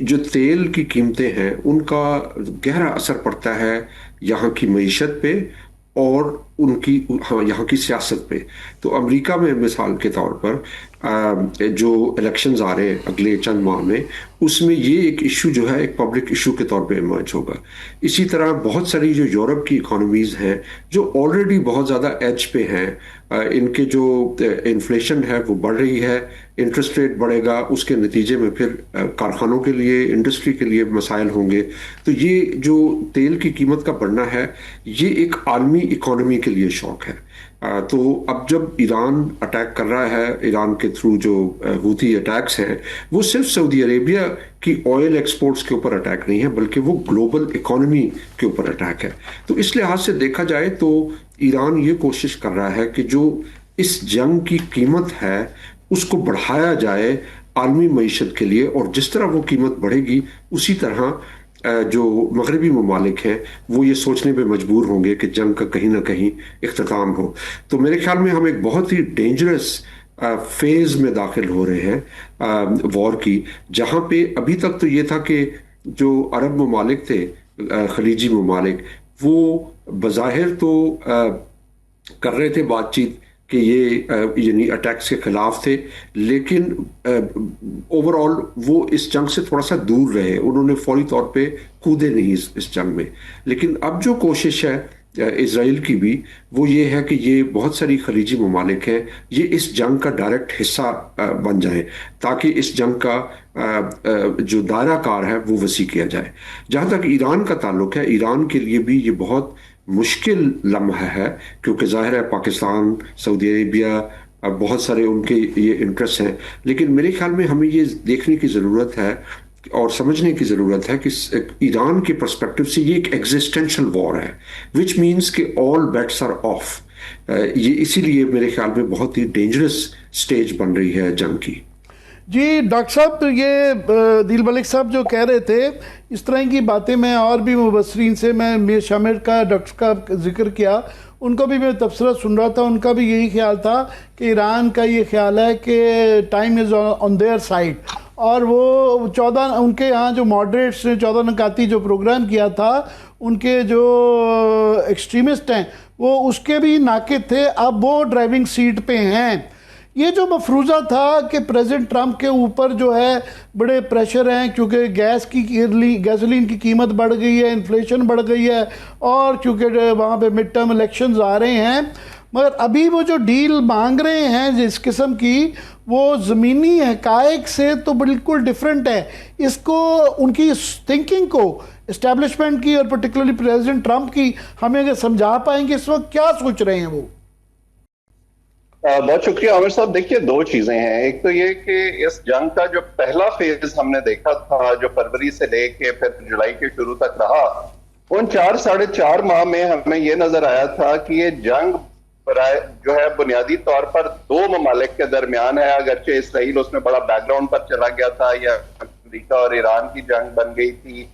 جو تیل کی قیمتیں ہیں ان کا گہرا اثر پڑتا ہے یہاں کی معیشت پہ اور ان کی یہاں کی سیاست پہ. تو امریکہ میں مثال کے طور پر جو الیکشنز آ رہے ہیں اگلے چند ماہ میں، اس میں یہ ایک ایشو جو ہے ایک پبلک ایشو کے طور پہ ایمرج ہوگا. اسی طرح بہت ساری جو یورپ کی اکانومیز ہیں جو آلریڈی بہت زیادہ ایج پہ ہیں، ان کے جو انفلیشن ہے وہ بڑھ رہی ہے، انٹرسٹ ریٹ بڑھے گا، اس کے نتیجے میں پھر کارخانوں کے لیے، انڈسٹری کے لیے مسائل ہوں گے. تو یہ جو تیل کی قیمت کا بڑھنا ہے یہ ایک عالمی اکانومی کے لیے شوق ہے. تو اب جب ایران اٹیک کر رہا ہے، ایران کے تھرو جو ہوتی اٹیکس ہیں، وہ صرف سعودی عربیہ کی آئل ایکسپورٹس کے اوپر اٹیک نہیں ہے بلکہ وہ گلوبل اکانومی کے اوپر اٹیک ہے. تو اس لحاظ سے دیکھا جائے تو ایران یہ کوشش کر رہا ہے کہ جو اس جنگ کی قیمت ہے اس کو بڑھایا جائے عالمی معیشت کے لیے، اور جس طرح وہ قیمت بڑھے گی اسی طرح جو مغربی ممالک ہیں وہ یہ سوچنے پہ مجبور ہوں گے کہ جنگ کا کہیں نہ کہیں اختتام ہو. تو میرے خیال میں ہم ایک بہت ہی ڈینجرس فیز میں داخل ہو رہے ہیں وار کی، جہاں پہ ابھی تک تو یہ تھا کہ جو عرب ممالک تھے، خلیجی ممالک، وہ بظاہر تو کر رہے تھے بات چیت کہ یہ یعنی اٹیکس کے خلاف تھے، لیکن اوور آل وہ اس جنگ سے تھوڑا سا دور رہے، انہوں نے فوری طور پہ کودے نہیں اس جنگ میں. لیکن اب جو کوشش ہے اسرائیل کی بھی وہ یہ ہے کہ یہ بہت ساری خلیجی ممالک ہیں یہ اس جنگ کا ڈائریکٹ حصہ بن جائیں تاکہ اس جنگ کا جو دائرہ کار ہے وہ وسیع کیا جائے. جہاں تک ایران کا تعلق ہے، ایران کے لیے بھی یہ بہت مشکل لمحہ ہے کیونکہ ظاہر ہے پاکستان، سعودی عربیہ، بہت سارے ان کے یہ انٹرسٹ ہیں. لیکن میرے خیال میں ہمیں یہ دیکھنے کی ضرورت ہے اور سمجھنے کی ضرورت ہے کہ ایران کے پرسپیکٹو سے یہ ایک ایگزسٹینشل وار ہے، وچ مینس کہ آل بیٹس آر آف. یہ اسی لیے میرے خیال میں بہت ہی ڈینجرس سٹیج بن رہی ہے جنگ کی. جی ڈاکٹر صاحب، یہ دل ملک صاحب جو کہہ رہے تھے اس طرح کی باتیں میں اور بھی مبصرین سے، میں میر شامر کا، ڈاکٹر کا ذکر کیا، ان کا بھی میں تبصرہ سن رہا تھا، ان کا بھی یہی خیال تھا کہ ایران کا یہ خیال ہے کہ time is on there side, اور وہ 14 ان کے یہاں جو ماڈریٹس نے 14 نکاتی جو پروگرام کیا تھا، ان کے جو ایکسٹریمسٹ ہیں وہ اس کے بھی ناقد تھے، اب وہ ڈرائیونگ سیٹ پہ ہیں. یہ جو مفروضہ تھا کہ پریزیڈنٹ ٹرمپ کے اوپر جو ہے بڑے پریشر ہیں کیونکہ گیسولین کی قیمت بڑھ گئی ہے، انفلیشن بڑھ گئی ہے، اور چونکہ وہاں پہ مڈ ٹرم الیکشنز آ رہے ہیں، مگر ابھی وہ جو ڈیل مانگ رہے ہیں جس قسم کی، وہ زمینی حقائق سے تو بالکل ڈیفرنٹ ہے. اس کو ان کی تھنکنگ کو اسٹیبلشمنٹ کی اور پرٹیکولرلی پریزیڈنٹ ٹرمپ کی ہمیں اگر سمجھا پائیں گے اس وقت کیا سوچ رہے ہیں وہ؟ بہت شکریہ عامر صاحب. دیکھیے دو چیزیں ہیں. ایک تو یہ کہ اس جنگ کا جو پہلا فیز ہم نے دیکھا تھا جو فروری سے لے کے پھر جولائی کے شروع تک رہا، ان 4-4.5 ماہ میں ہمیں یہ نظر آیا تھا کہ یہ جنگ جو ہے بنیادی طور پر دو ممالک کے درمیان ہے، اگرچہ اسرائیل اس میں بڑا بیک گراؤنڈ پر چلا گیا تھا، یا امریکہ اور ایران کی جنگ بن گئی تھی،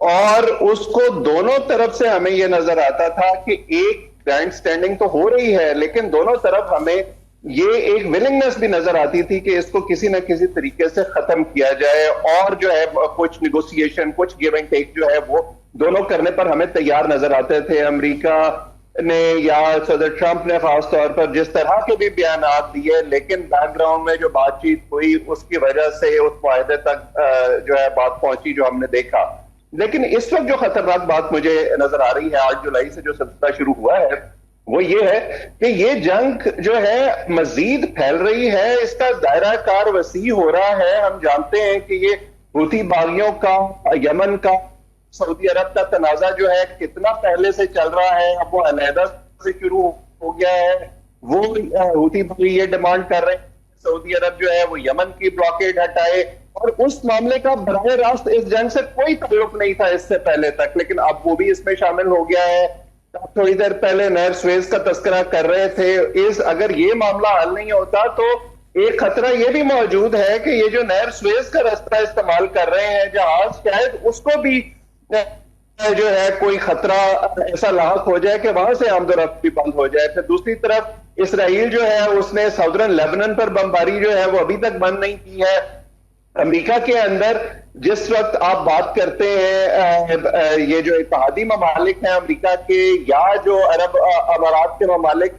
اور اس کو دونوں طرف سے ہمیں یہ نظر آتا تھا کہ ایک گرینڈ سٹینڈنگ تو ہو رہی ہے لیکن دونوں طرف ہمیں یہ ایک ولنگنس بھی نظر آتی تھی کہ اس کو کسی نہ کسی طریقے سے ختم کیا جائے، اور جو ہے کچھ نیگوسیشن، کچھ گیو اینڈ ٹیک جو ہے وہ دونوں کرنے پر ہمیں تیار نظر آتے تھے. امریکا نے یا صدر ٹرمپ نے خاص طور پر جس طرح کے بھی بیانات دیے، لیکن بیک گراؤنڈ میں جو بات چیت ہوئی اس کی وجہ سے اس معاہدے تک جو ہے بات پہنچی جو ہم نے دیکھا. لیکن اس وقت جو خطرناک بات مجھے نظر آ رہی ہے 8 جولائی سے جو سلسلہ شروع ہوا ہے وہ یہ ہے کہ یہ جنگ جو ہے مزید پھیل رہی ہے، اس کا دائرہ کار وسیع ہو رہا ہے. ہم جانتے ہیں کہ یہ حوثی باغیوں کا، یمن کا، سعودی عرب کا تنازع جو ہے کتنا پہلے سے چل رہا ہے. اب وہ علیحدہ سے شروع ہو گیا ہے. وہ حوثی باغی یہ ڈیمانڈ کر رہے ہیں سعودی عرب جو ہے وہ یمن کی بلاکیڈ ہٹائے، اور اس معاملے کا براہ راست اس جنگ سے کوئی تعلق نہیں تھا اس سے پہلے تک، لیکن اب وہ بھی اس میں شامل ہو گیا ہے. تھوڑی دیر پہلے نہر سویز کا تذکرہ کر رہے تھے. اگر یہ معاملہ حل نہیں ہوتا تو ایک خطرہ یہ بھی موجود ہے کہ یہ جو نہر سویز کا رستہ استعمال کر رہے ہیں جہاز، شاید اس کو بھی جو ہے کوئی خطرہ ایسا لاحق ہو جائے کہ وہاں سے آمد و رفت بھی بند ہو جائے. پھر دوسری طرف اسرائیل جو ہے اس نے ساؤدرن لیبنن پر بمباری جو ہے وہ ابھی تک بند نہیں کی ہے. امریکہ کے اندر جس وقت آپ بات کرتے ہیں یہ جو اتحادی ممالک ہیں امریکہ کے یا جو عرب امارات کے ممالک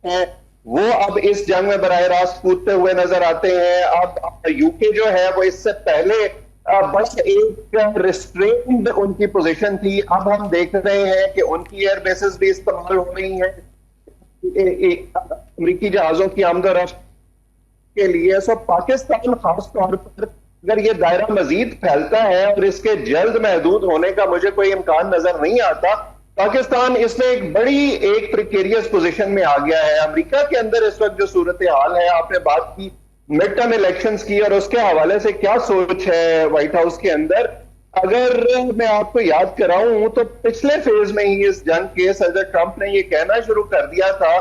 ہیں وہ اب اس جنگ میں براہ راست کودتے ہوئے نظر آتے ہیں. اب یو کے جو ہے وہ اس سے پہلے بس ایک ریسٹرینڈ ان کی پوزیشن تھی. اب ہم دیکھ رہے ہیں کہ ان کی ایئر بیسز بھی استعمال ہو رہی ہیں امریکی جہازوں کی آمد و رفت کے لیے. سو پاکستان خاص طور پر اگر یہ دائرہ مزید پھیلتا ہے اور اس کے جلد محدود ہونے کا مجھے کوئی امکان نظر نہیں آتا, پاکستان اس میں ایک بڑی ایک پریکیریس پوزیشن میں آ گیا ہے. امریکہ کے اندر اس وقت جو صورتحال ہے, آپ نے بات کی مڈ ٹرم الیکشنز کی اور اس کے حوالے سے کیا سوچ ہے وائٹ ہاؤس کے اندر. اگر میں آپ کو یاد کراؤں تو پچھلے فیز میں ہی اس جنگ کے صدر ٹرمپ نے یہ کہنا شروع کر دیا تھا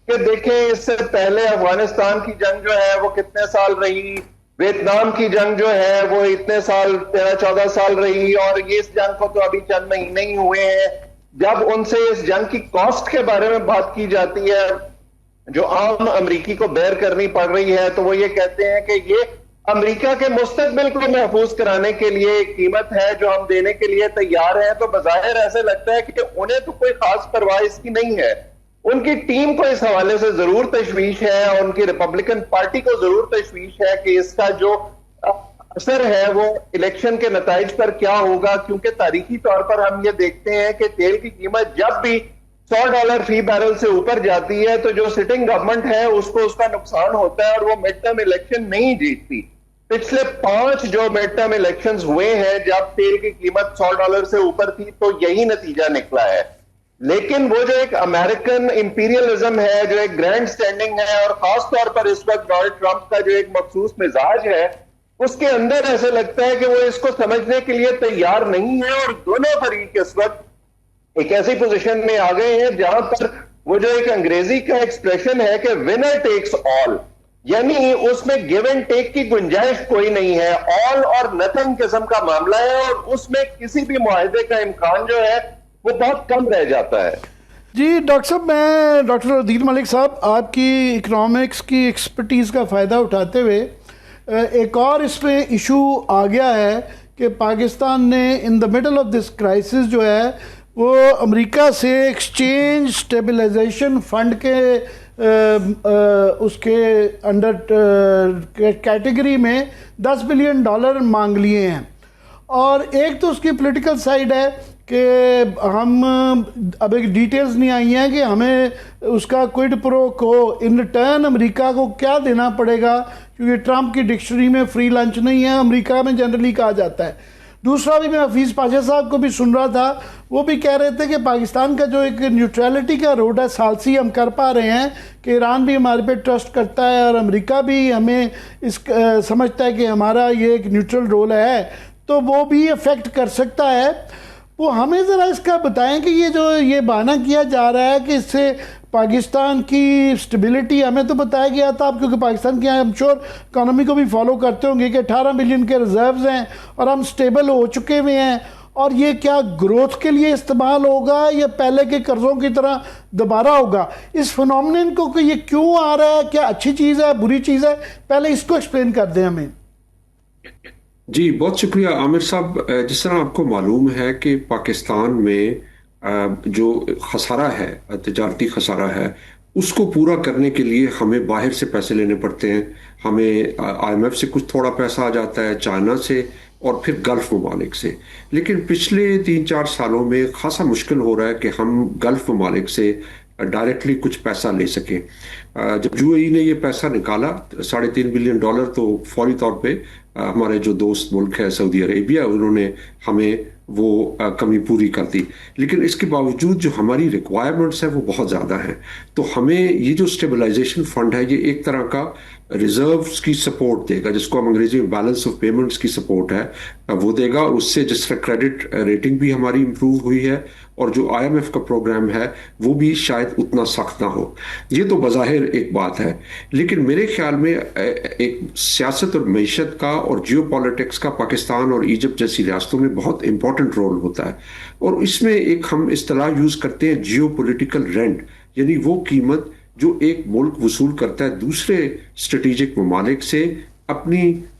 کہ دیکھیں اس سے پہلے افغانستان کی جنگ جو ہے وہ کتنے سال رہی, ویتنام کی جنگ جو ہے وہ اتنے سال 13-14 سال رہی, اور یہ اس جنگ کو تو ابھی چند مہینے ہی ہوئے ہیں. جب ان سے اس جنگ کی کاسٹ کے بارے میں بات کی جاتی ہے جو عام امریکی کو بیئر کرنی پڑ رہی ہے, تو وہ یہ کہتے ہیں کہ یہ امریکہ کے مستقبل کو محفوظ کرانے کے لیے ایک قیمت ہے جو ہم دینے کے لیے تیار ہیں. تو بظاہر ایسے لگتا ہے کہ انہیں تو کوئی خاص پرواہ اس کی نہیں ہے. ان کی ٹیم کو اس حوالے سے ضرور تشویش ہے, اور ان کی ریپبلکن پارٹی کو ضرور تشویش ہے کہ اس کا جو اثر ہے وہ الیکشن کے نتائج پر کیا ہوگا, کیونکہ تاریخی طور پر ہم یہ دیکھتے ہیں کہ تیل کی قیمت جب بھی $100 فی بیرل سے اوپر جاتی ہے تو جو سٹنگ گورنمنٹ ہے اس کو اس کا نقصان ہوتا ہے اور وہ مڈ ٹرم الیکشن نہیں جیتتی. پچھلے 5 جو مڈ ٹرم الیکشنز ہوئے ہیں جب تیل کی قیمت $100 سے اوپر تھی تو یہی نتیجہ نکلا ہے. لیکن وہ جو ایک امریکن امپیریلزم ہے, جو ایک گرینڈ سٹینڈنگ ہے, اور خاص طور پر اس وقت ڈونلڈ ٹرمپ کا جو ایک مخصوص مزاج ہے, اس کے اندر ایسے لگتا ہے کہ وہ اس کو سمجھنے کے لیے تیار نہیں ہے. اور دونوں فریق اس وقت ایک ایسی پوزیشن میں آ گئے ہیں جہاں پر وہ جو ایک انگریزی کا ایکسپریشن ہے کہ ونر ٹیکس آل, یعنی اس میں گیو اینڈ ٹیک کی گنجائش کوئی نہیں ہے, آل اور نتھنگ قسم کا معاملہ ہے, اور اس میں کسی بھی معاہدے کا امکان جو ہے وہ بہت کم رہ جاتا ہے. جی ڈاکٹر صاحب, میں ڈاکٹر عدیل ملک صاحب آپ کی اکنامکس کی ایکسپرٹیز کا فائدہ اٹھاتے ہوئے ایک اور اس میں ایشو آ گیا ہے کہ پاکستان نے in the middle of this crisis جو ہے وہ امریکہ سے ایکسچینج اسٹیبلائزیشن فنڈ کے اس کے انڈر کیٹیگری میں $10 بلین مانگ لیے ہیں. اور ایک تو اس کی پولیٹیکل سائیڈ ہے کہ ہم اب ایک ڈیٹیلز نہیں آئی ہیں کہ ہمیں اس کا کوئڈ پرو کو ان ریٹرن امریکہ کو کیا دینا پڑے گا, کیونکہ ٹرمپ کی ڈکشنری میں فری لنچ نہیں ہے, امریکہ میں جنرلی کہا جاتا ہے. دوسرا بھی میں حفیظ پاشا صاحب کو بھی سن رہا تھا, وہ بھی کہہ رہے تھے کہ پاکستان کا جو ایک نیوٹرلٹی کا روڈ ہے سالسی ہم کر پا رہے ہیں, کہ ایران بھی ہمارے پہ ٹرسٹ کرتا ہے اور امریکہ بھی ہمیں اس سمجھتا ہے کہ ہمارا یہ ایک نیوٹرل رول ہے, تو وہ بھی افیکٹ کر سکتا ہے. وہ ہمیں ذرا اس کا بتائیں کہ یہ جو یہ بہانہ کیا جا رہا ہے کہ اس سے پاکستان کی سٹیبلٹی, ہمیں تو بتایا گیا تھا, آپ کیونکہ پاکستان کی ہم شور اکانومی کو بھی فالو کرتے ہوں گے, کہ 18 بلین کے ریزروز ہیں اور ہم سٹیبل ہو چکے ہوئے ہیں, اور یہ کیا گروتھ کے لیے استعمال ہوگا یا پہلے کے قرضوں کی طرح دوبارہ ہوگا؟ اس فنومنن کو کہ یہ کیوں آ رہا ہے, کیا اچھی چیز ہے بری چیز ہے, پہلے اس کو ایکسپلین کر دیں ہمیں. جی بہت شکریہ عامر صاحب. جس طرح آپ کو معلوم ہے کہ پاکستان میں جو خسارہ ہے, تجارتی خسارہ ہے, اس کو پورا کرنے کے لیے ہمیں باہر سے پیسے لینے پڑتے ہیں. ہمیں IMF سے کچھ تھوڑا پیسہ آ جاتا ہے, چائنا سے, اور پھر گلف ممالک سے. لیکن پچھلے 3-4 سالوں میں خاصا مشکل ہو رہا ہے کہ ہم گلف ممالک سے ڈائریکٹلی کچھ پیسہ لے سکیں. جب UAE نے یہ پیسہ نکالا $3.5 بلین, تو فوری طور پہ ہمارے جو دوست ملک ہے سعودی عربیہ, انہوں نے ہمیں وہ کمی پوری کر دی. لیکن اس کے باوجود جو ہماری ریکوائرمنٹس ہیں وہ بہت زیادہ ہیں. تو ہمیں یہ جو اسٹیبلائزیشن فنڈ ہے یہ ایک طرح کا ریزروز کی سپورٹ دے گا, جس کو ہم انگریزی میں بیلنس آف پیمنٹس کی سپورٹ ہے وہ دے گا. اس سے جس طرح کریڈٹ ریٹنگ بھی ہماری امپروو ہوئی ہے, اور جو IMF کا پروگرام ہے وہ بھی شاید اتنا سخت نہ ہو. یہ تو بظاہر ایک بات ہے, لیکن میرے خیال میں ایک سیاست اور معیشت کا اور جیو پالیٹکس کا پاکستان اور ایجپٹ جیسی ریاستوں میں بہت امپورٹنٹ رول ہوتا ہے. اور اس میں ایک ہم اصطلاح یوز کرتے ہیں جیو پولیٹیکل رینٹ, یعنی وہ قیمت جو ایک ملک وصول کرتا ہے دوسرے اسٹریٹجک ممالک سے اپنی